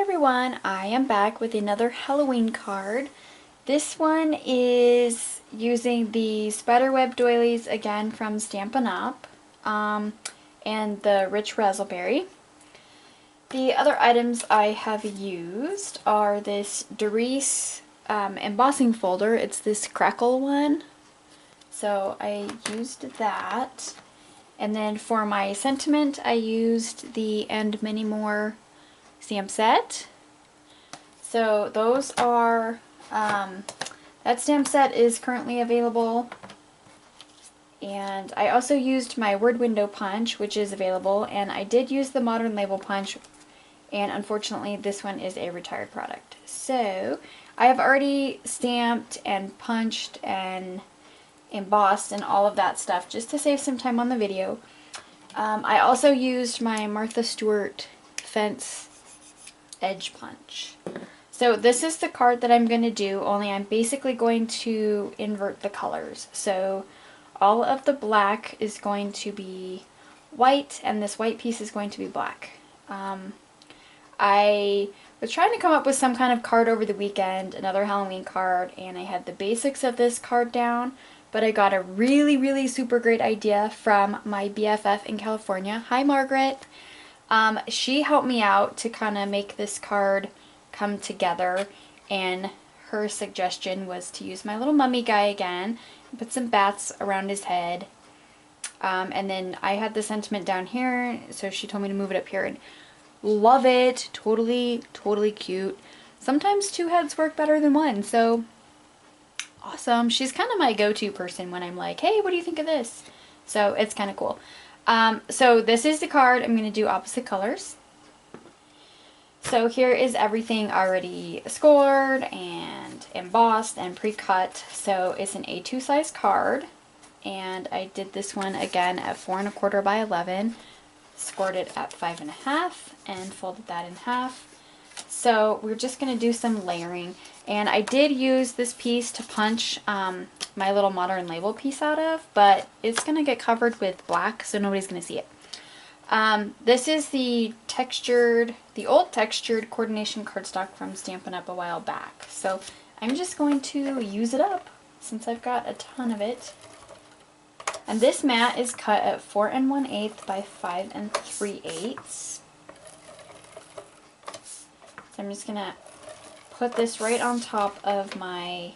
everyone, I am back with another Halloween card. This one is using the Spiderweb Doilies again from Stampin' Up! And the Rich Razzleberry. The other items I have used are this Doris embossing folder. It's this crackle one. So I used that. And then for my sentiment, I used the And Many More stamp set. So those are, that stamp set is currently available. And I also used my word window punch, which is available, and I did use the modern label punch, and unfortunately this one is a retired product. So I have already stamped and punched and embossed and all of that stuff just to save some time on the video. I also used my Martha Stewart fence edge punch. So this is the card that I'm going to do, only I'm basically going to invert the colors. So all of the black is going to be white and this white piece is going to be black. I was trying to come up with some kind of card over the weekend, another Halloween card, and I had the basics of this card down, but I got a really super great idea from my BFF in California. Hi, Margaret. She helped me out to kind of make this card come together, and her suggestion was to use my little mummy guy again, put some bats around his head, and then I had the sentiment down here, so she told me to move it up here, and love it. Totally cute. Sometimes two heads work better than one, so awesome. She's kind of my go-to person when I'm like, hey, what do you think of this? So it's kind of cool. So this is the card. I'm going to do opposite colors. So here is everything already scored and embossed and pre-cut. So it's an A2 size card, and I did this one again at 4 1/4 by 11, scored it at 5 1/2, and folded that in half. So we're just going to do some layering, and I did use this piece to punch my little modern label piece out of, but it's going to get covered with black, so nobody's going to see it. This is the old textured coordination cardstock from Stampin' Up! A while back. So I'm just going to use it up since I've got a ton of it. And this mat is cut at 4 1/8 by 5 3/8. So I'm just going to put this right on top of my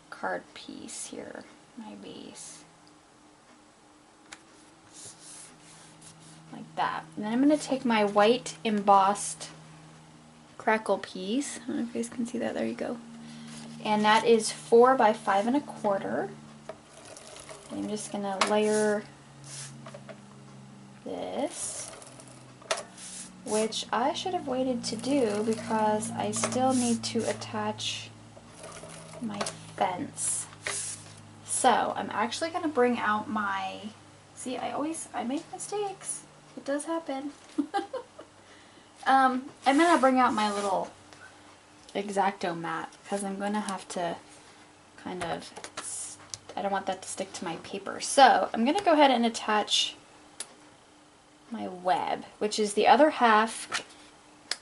card piece here, my base. Like that. And then I'm going to take my white embossed crackle piece. I don't know if you guys can see that. There you go. And that is 4 by 5 1/4. I'm just going to layer this, which I should have waited to do because I still need to attach my fence. So I'm actually going to bring out my, see, I make mistakes. It does happen. I'm going to bring out my little X-Acto mat because I'm going to have to kind of, I don't want that to stick to my paper. So I'm going to go ahead and attach my web, which is the other half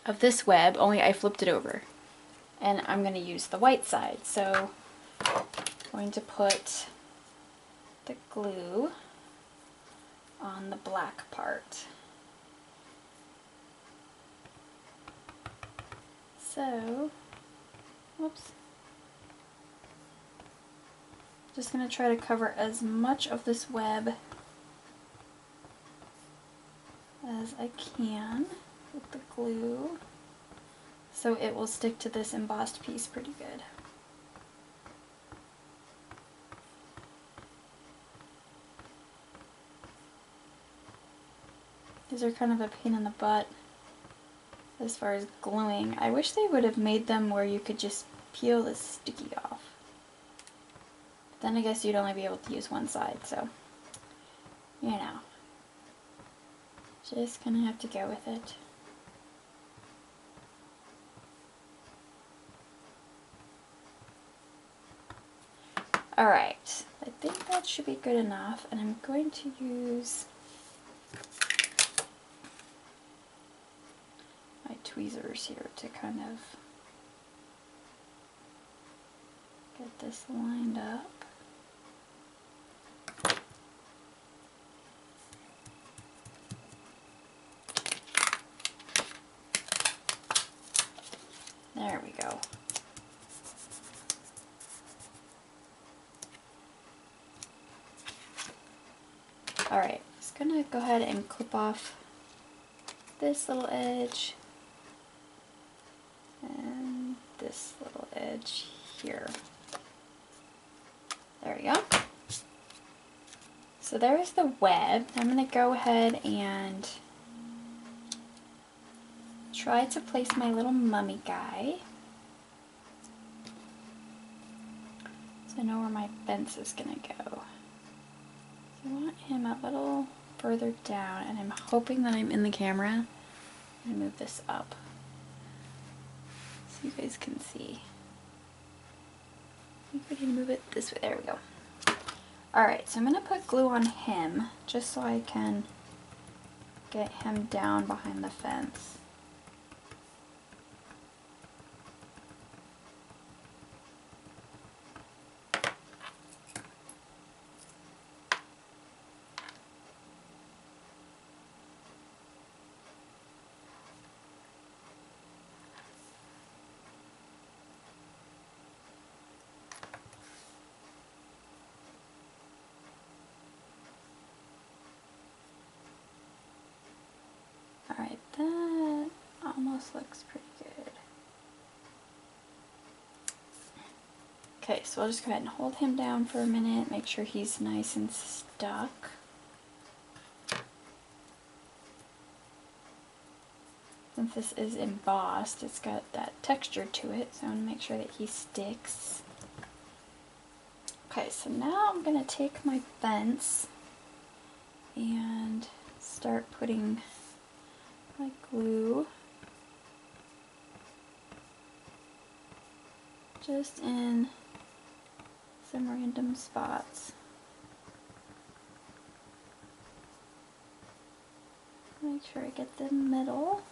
of this web, only I flipped it over. And I'm going to use the white side. So I'm going to put the glue on the black part. So, whoops. Just going to try to cover as much of this web as I can with the glue so it will stick to this embossed piece pretty good. These are kind of a pain in the butt as far as gluing. I wish they would have made them where you could just peel this sticky off. But then I guess you'd only be able to use one side, so you know. Just gonna have to go with it. Alright, I think that should be good enough, and I'm going to use my tweezers here to kind of get this lined up. There we go. Alright, just gonna go ahead and clip off this little edge and this little edge here. There we go. So there's the web. I'm gonna go ahead and try to place my little mummy guy. So I know where my fence is gonna go. So I want him a little further down, and I'm hoping that I'm in the camera. I'm gonna move this up so you guys can see. I think we can move it this way. There we go. Alright, so I'm gonna put glue on him just so I can get him down behind the fence. Alright, that almost looks pretty good. Okay, so I'll just go ahead and hold him down for a minute, make sure he's nice and stuck. Since this is embossed, it's got that texture to it, so I want to make sure that he sticks. Okay, so now I'm going to take my fence and start putting my glue just in some random spots. Make sure I get the middle.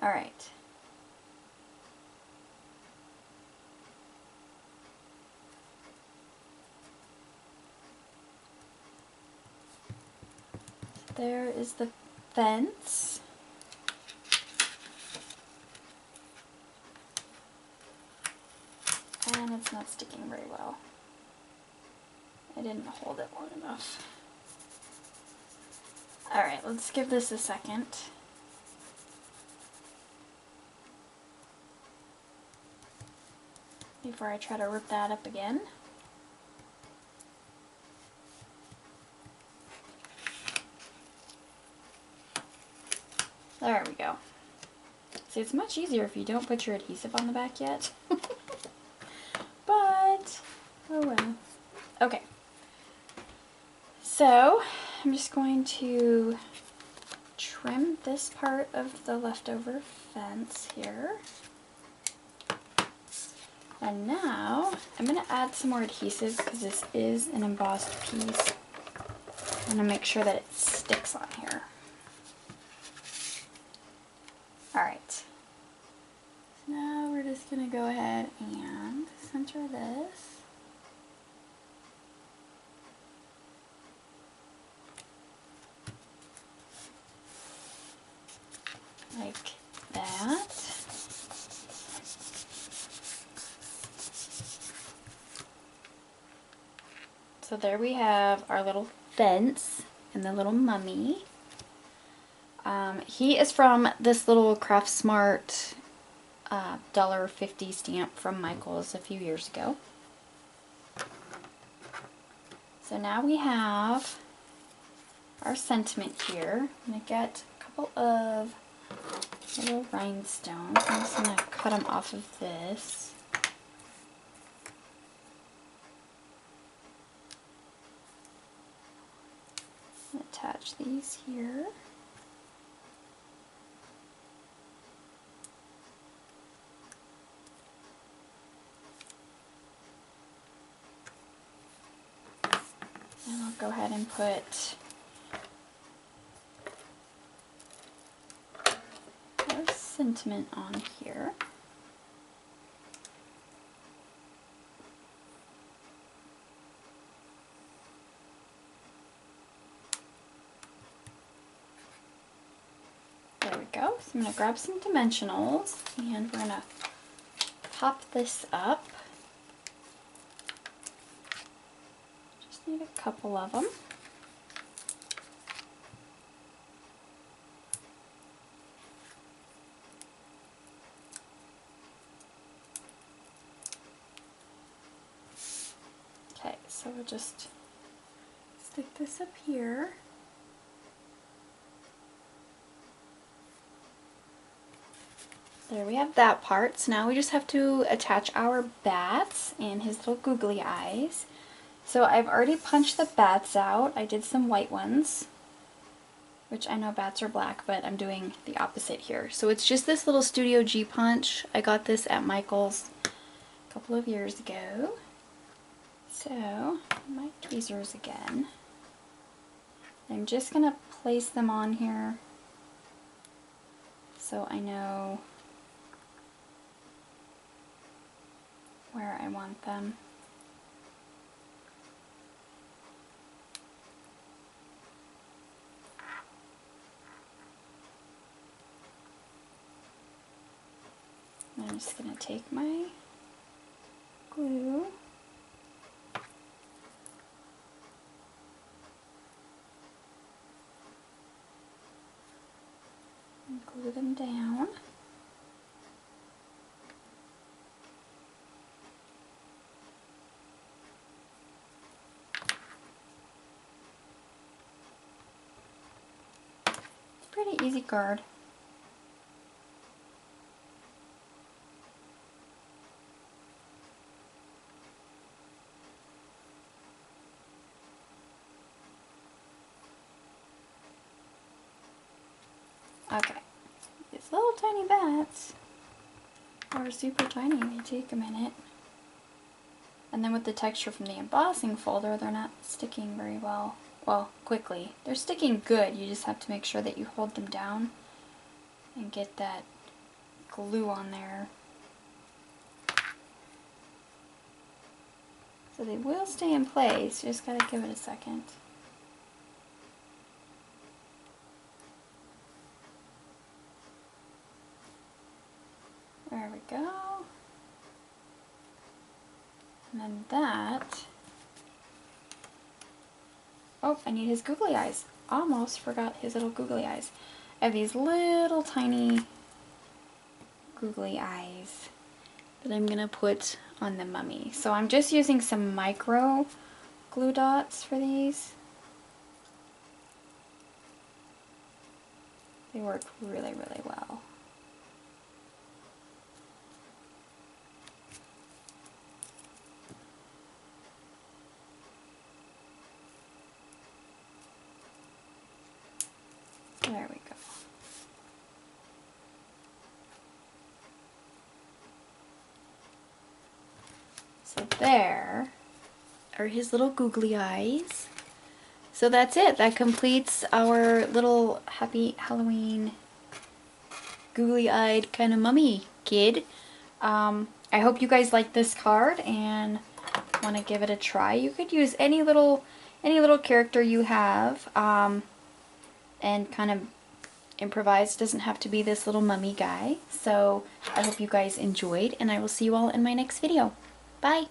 All right. There is the fence. And it's not sticking very well. I didn't hold it long enough. Alright, let's give this a second. Before I try to rip that up again. There we go. See, it's much easier if you don't put your adhesive on the back yet. But, oh well. Okay. So, I'm just going to trim this part of the leftover fence here. And now, I'm going to add some more adhesive because this is an embossed piece. I'm going to make sure that it sticks on here. Alright, so now we're just going to go ahead and center this. Like that. So there we have our little fence and the little mummy. He is from this little Craft Smart $1.50 stamp from Michael's a few years ago. So now we have our sentiment here. I'm going to get a couple of little rhinestones. I'm just going to cut them off of this. Attach these here. And I'll go ahead and put our sentiment on here. There we go. So I'm going to grab some dimensionals and we're going to pop this up. Just need a couple of them. Okay, so we'll just stick this up here. There we have that part. So now we just have to attach our bats and his little googly eyes. So I've already punched the bats out. I did some white ones, which I know bats are black, but I'm doing the opposite here. So it's just this little Studio G punch. I got this at Michael's a couple of years ago. So my tweezers again. I'm just going to place them on here so I know where I want them. I'm just going to take my glue and glue them down. Pretty easy card. Okay, these little tiny bats are super tiny, they take a minute. And then with the texture from the embossing folder, they're not sticking very well. Well, quickly. They're sticking good, you just have to make sure that you hold them down and get that glue on there. So they will stay in place, you just gotta give it a second. There we go. And then that. Oh, I need his googly eyes. Almost forgot his little googly eyes. I have these little tiny googly eyes that I'm gonna put on the mummy. So I'm just using some micro glue dots for these. They work really, really well. There we go. So there are his little googly eyes. So that's it. That completes our little happy Halloween googly-eyed kind of mummy kid. I hope you guys like this card and want to give it a try. You could use any little character you have. And kind of improvise. It doesn't have to be this little mummy guy. So I hope you guys enjoyed, and I will see you all in my next video. Bye!